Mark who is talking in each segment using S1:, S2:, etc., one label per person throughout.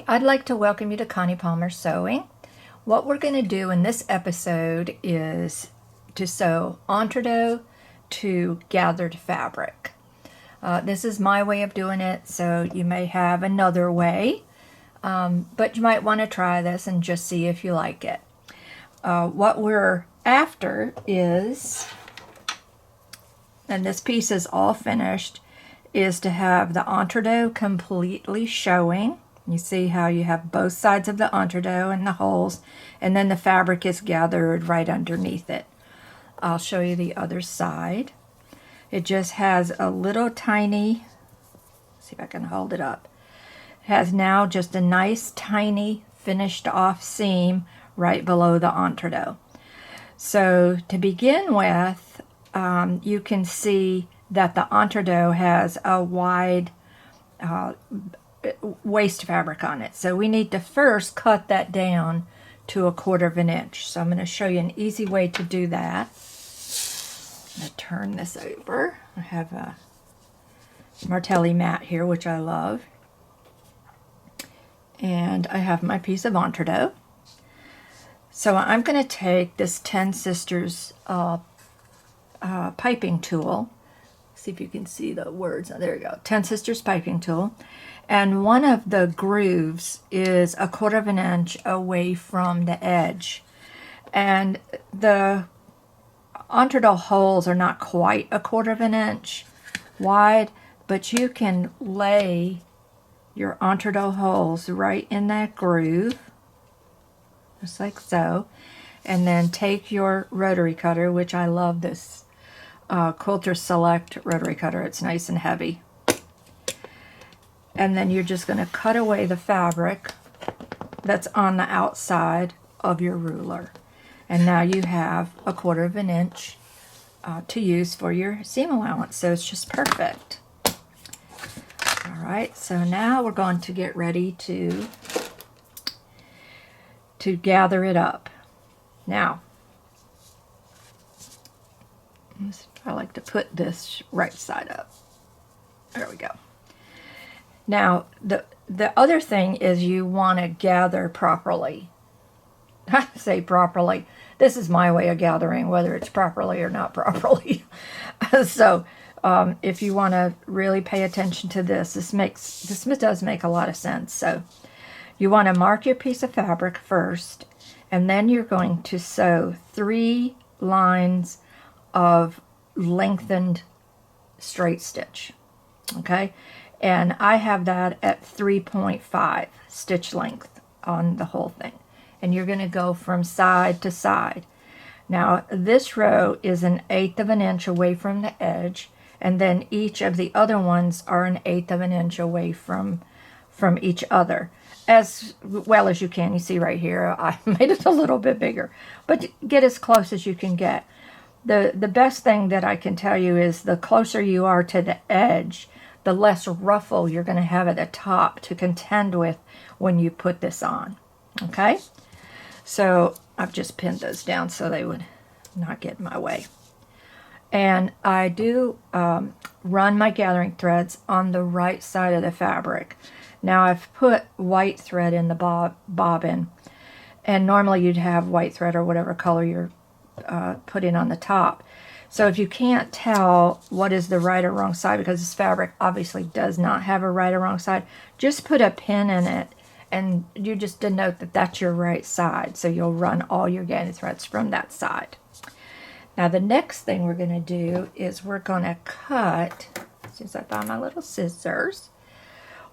S1: Hi, I'd like to welcome you to Connie Palmer Sewing. What we're going to do in this episode is to sew Entredeux to gathered fabric. This is my way of doing it, so you may have another way, but you might want to try this and just see if you like it. What we're after is, and this piece is all finished, is to have the Entredeux completely showing. You see how you have both sides of the Entredeux and the holes, and then the fabric is gathered right underneath it. I'll show you the other side. It just has a little tiny, see if I can hold it up. It has now just a nice tiny finished off seam right below the Entredeux. So to begin with, you can see that the Entredeux has a wide waist fabric on it. So we need to first cut that down to 1/4 of an inch. So I'm going to show you an easy way to do that. I'm going to turn this over. I have a Martelli mat here, which I love. And I have my piece of Entredeux. So I'm going to take this 10 Sisters piping tool. See if you can see the words. Oh, there you go. 10 Sisters piping tool. And one of the grooves is 1/4 of an inch away from the edge. And the Entredeux holes are not quite 1/4 of an inch wide, but you can lay your Entredeux holes right in that groove, just like so. And then take your rotary cutter, which I love this Quilter Select rotary cutter. It's nice and heavy. And then you're just going to cut away the fabric that's on the outside of your ruler. And now you have 1/4 of an inch to use for your seam allowance. So it's just perfect. All right, so now we're going to get ready to gather it up. Now, I like to put this right side up. There we go. Now, the other thing is you want to gather properly. I say properly. This is my way of gathering, whether it's properly or not properly. So, if you want to really pay attention to this, this does make a lot of sense. So, you want to mark your piece of fabric first, and then you're going to sew 3 lines of lengthened straight stitch. Okay? And I have that at 3.5 stitch length on the whole thing. And you're going to go from side to side. Now, this row is 1/8 of an inch away from the edge, and then each of the other ones are 1/8 of an inch away from each other. As well as you can. You see right here, I made it a little bit bigger. But get as close as you can get. The best thing that I can tell you is the closer you are to the edge, the less ruffle you're going to have at the top to contend with when you put this on. Okay? So I've just pinned those down so they would not get in my way. And I do run my gathering threads on the right side of the fabric. Now I've put white thread in the bobbin, and normally you'd have white thread or whatever color you're putting on the top. So if you can't tell what is the right or wrong side, because this fabric obviously does not have a right or wrong side, just put a pin in it and you just denote that that's your right side. So you'll run all your gathering threads from that side. Now the next thing we're going to do is we're going to cut, as soon as I find my little scissors,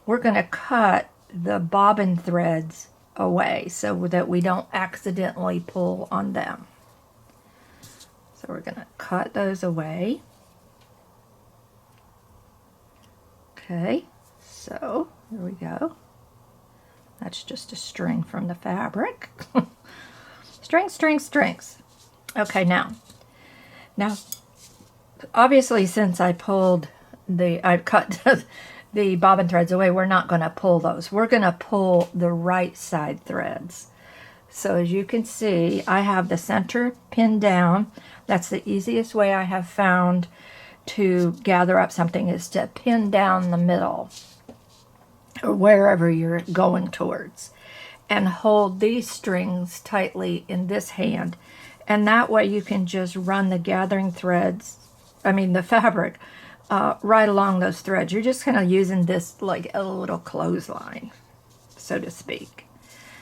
S1: we're going to cut the bobbin threads away so that we don't accidentally pull on them. So we're going to cut those away. Okay, so here we go. That's just a string from the fabric. Strings. Okay, now, obviously since I cut the bobbin threads away, we're not going to pull those. We're going to pull the right side threads. So as you can see, I have the center pinned down. That's the easiest way I have found to gather up something, is to pin down the middle. or wherever you're going towards, and hold these strings tightly in this hand, and that way you can just run the gathering threads, the fabric, right along those threads. You're just kind of using this like a little clothesline, so to speak.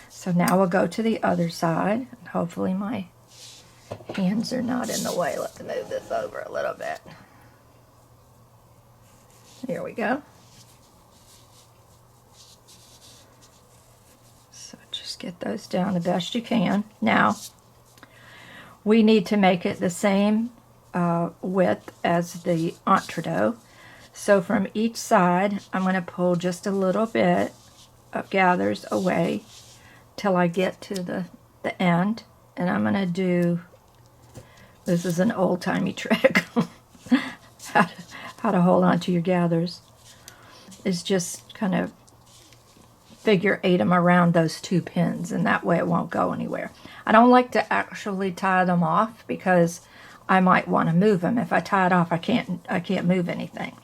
S1: So now we'll go to the other side. Hopefully my hands are not in the way. Let's move this over a little bit. Here we go. So just get those down the best you can. Now, we need to make it the same width as the Entredeux. So from each side, I'm going to pull just a little bit of gathers away till I get to the end. And I'm going to do, this is an old-timey trick, how to hold on to your gathers, is just kind of figure 8 them around those 2 pins, and that way it won't go anywhere. I don't like to actually tie them off because I might want to move them. If I tie it off, I can't move anything.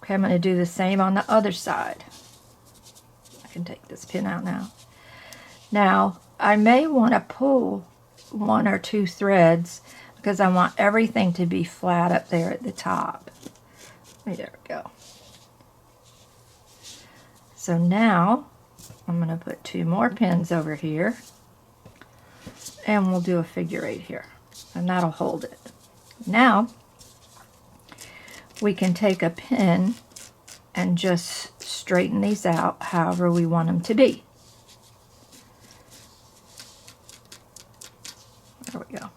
S1: Okay, I'm going to do the same on the other side. I can take this pin out now. Now, I may want to pull 1 or 2 threads because I want everything to be flat up there at the top. There we go. So now, I'm going to put 2 more pins over here, and we'll do a figure 8 here, and that'll hold it. Now, we can take a pin and just straighten these out however we want them to be. There we go.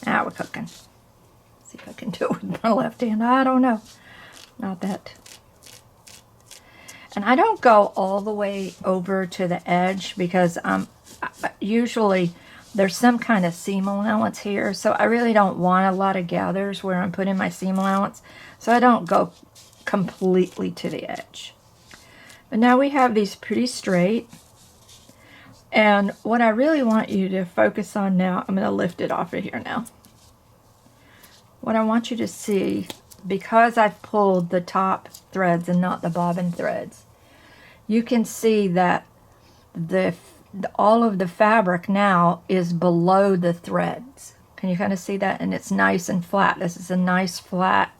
S1: Now we're cooking. See if I can do it with my left hand. I don't know. Not that. And I don't go all the way over to the edge because usually there's some kind of seam allowance here. So I really don't want a lot of gathers where I'm putting my seam allowance. So I don't go completely to the edge. But now we have these pretty straight. And what I really want you to focus on now, I'm going to lift it off of here now. What I want you to see, because I've pulled the top threads and not the bobbin threads, you can see that all of the fabric now is below the threads. Can you kind of see that? And it's nice and flat. This is a nice flat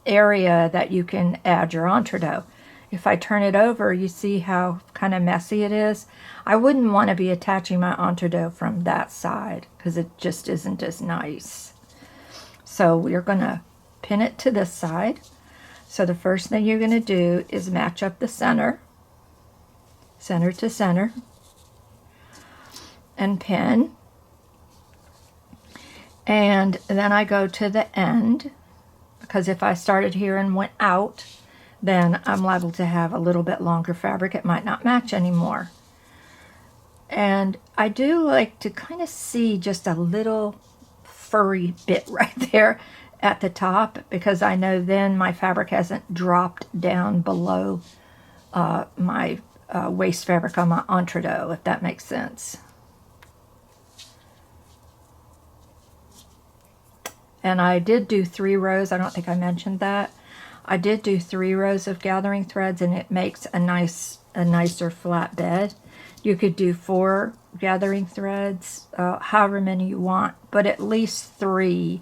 S1: area that you can add your Entredeux. If I turn it over, you see how kind of messy it is. I wouldn't want to be attaching my Entredeux from that side because it just isn't as nice. So we're going to pin it to this side. So the first thing you're going to do is match up the center to center, and pin. And then I go to the end, because if I started here and went out, then I'm liable to have a little bit longer fabric. It might not match anymore. And I do like to kind of see just a little furry bit right there at the top, because I know then my fabric hasn't dropped down below my waist fabric on my Entredeux, if that makes sense. And I did do 3 rows. I don't think I mentioned that. I did do 3 rows of gathering threads, and it makes a nicer flat bed. You could do 4 gathering threads, however many you want, but at least 3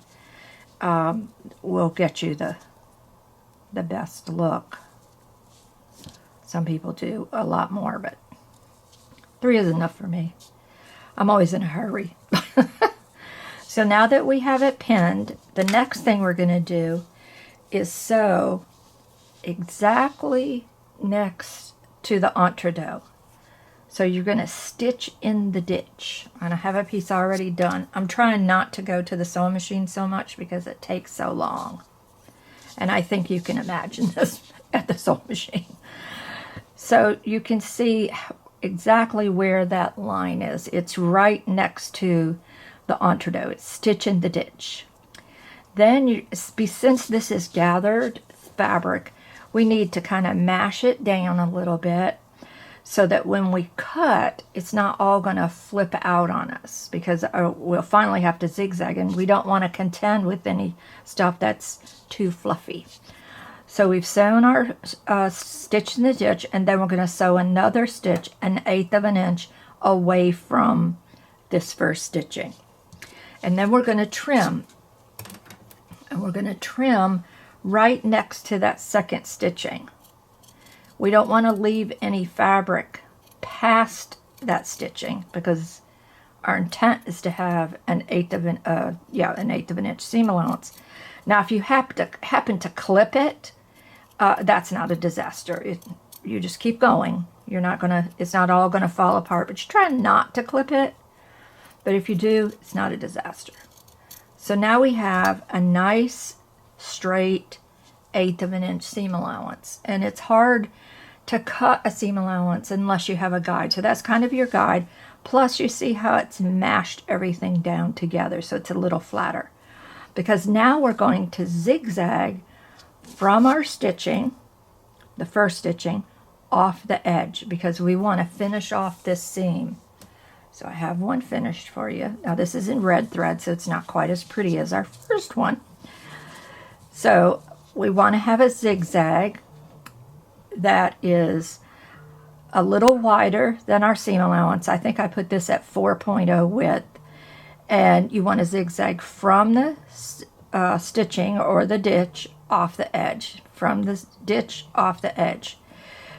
S1: will get you the best look. Some people do a lot more, but 3 is enough for me. I'm always in a hurry. So now that we have it pinned, the next thing we're going to do is sew exactly next to the Entredeux. So you're going to stitch in the ditch. And I have a piece already done. I'm trying not to go to the sewing machine so much because it takes so long. And I think you can imagine this at the sewing machine. So you can see exactly where that line is. It's right next to the Entredeux. It's stitch in the ditch. Then, since this is gathered fabric, we need to kind of mash it down a little bit so that when we cut, it's not all going to flip out on us, because we'll finally have to zigzag, and we don't want to contend with any stuff that's too fluffy. So we've sewn our stitch in the ditch, and then we're going to sew another stitch 1/8 of an inch away from this first stitching. And then we're going to trim. And we're going to trim right next to that second stitching. We don't want to leave any fabric past that stitching because our intent is to have 1/8 of an inch seam allowance. Now, if you happen to clip it, that's not a disaster. You just keep going. It's not all gonna fall apart, but you try not to clip it. But if you do, it's not a disaster. So now we have a nice straight 1/8 of an inch seam allowance, and it's hard to cut a seam allowance unless you have a guide. So that's kind of your guide. Plus, you see how it's mashed everything down together, so it's a little flatter. Because now we're going to zigzag from our stitching, the first stitching, off the edge, because we want to finish off this seam. So I have one finished for you. Now this is in red thread, so it's not quite as pretty as our first one. So we want to have a zigzag that is a little wider than our seam allowance. I think I put this at 4.0 width. And you want to zigzag from the stitching or the ditch off the edge, from the ditch off the edge.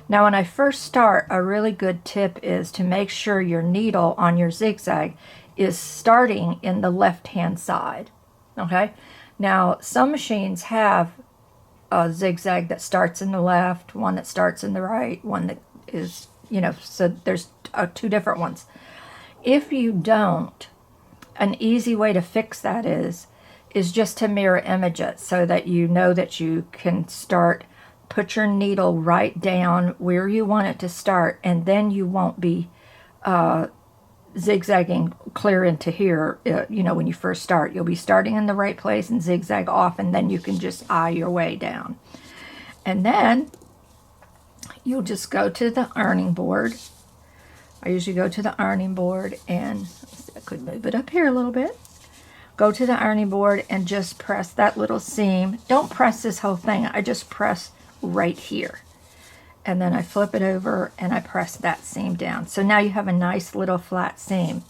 S1: Now when I first start, a really good tip is to make sure your needle on your zigzag is starting in the left hand side. Okay, now some machines have a zigzag that starts in the left, one that starts in the right, one that is, so there's two different ones. If you don't, an easy way to fix that is just to mirror image it so that you know that you can put your needle right down where you want it to start, and then you won't be zigzagging clear into here. When you first start, you'll be starting in the right place and zigzag off, and then you can just eye your way down. And then you'll just go to the ironing board. I usually go to the ironing board, and I could move it up here a little bit. Go to the ironing board and just press that little seam. Don't press this whole thing. I just press right here. And then I flip it over and I press that seam down. So now you have a nice little flat seam.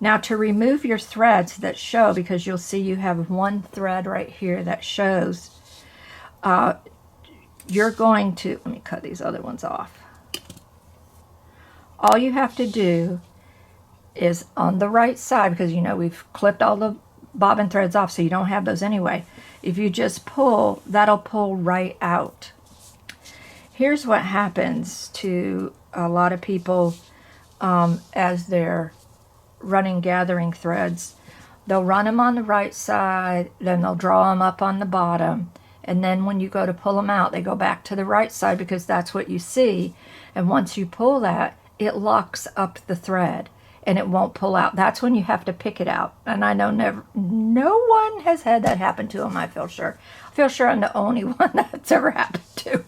S1: Now to remove your threads that show, because you'll see you have one thread right here that shows, you're going to, let me cut these other ones off. All you have to do is on the right side, because we've clipped all the bobbin threads off, so you don't have those anyway. If you just pull, that'll pull right out. Here's what happens to a lot of people as they're gathering threads. They'll run them on the right side, then they'll draw them up on the bottom, and then when you go to pull them out, they go back to the right side because that's what you see. And once you pull that, it locks up the thread and it won't pull out. That's when you have to pick it out. And I know no one has had that happen to them, I feel sure. I feel sure I'm the only one that's ever happened to.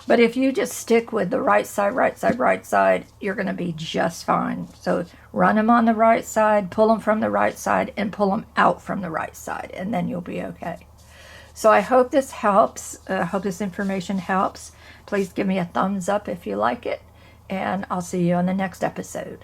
S1: But if you just stick with the right side, right side, right side, you're going to be just fine. So run them on the right side, pull them from the right side, and pull them out from the right side, and then you'll be okay. So I hope this helps. I hope this information helps. Please give me a thumbs up if you like it, and I'll see you on the next episode.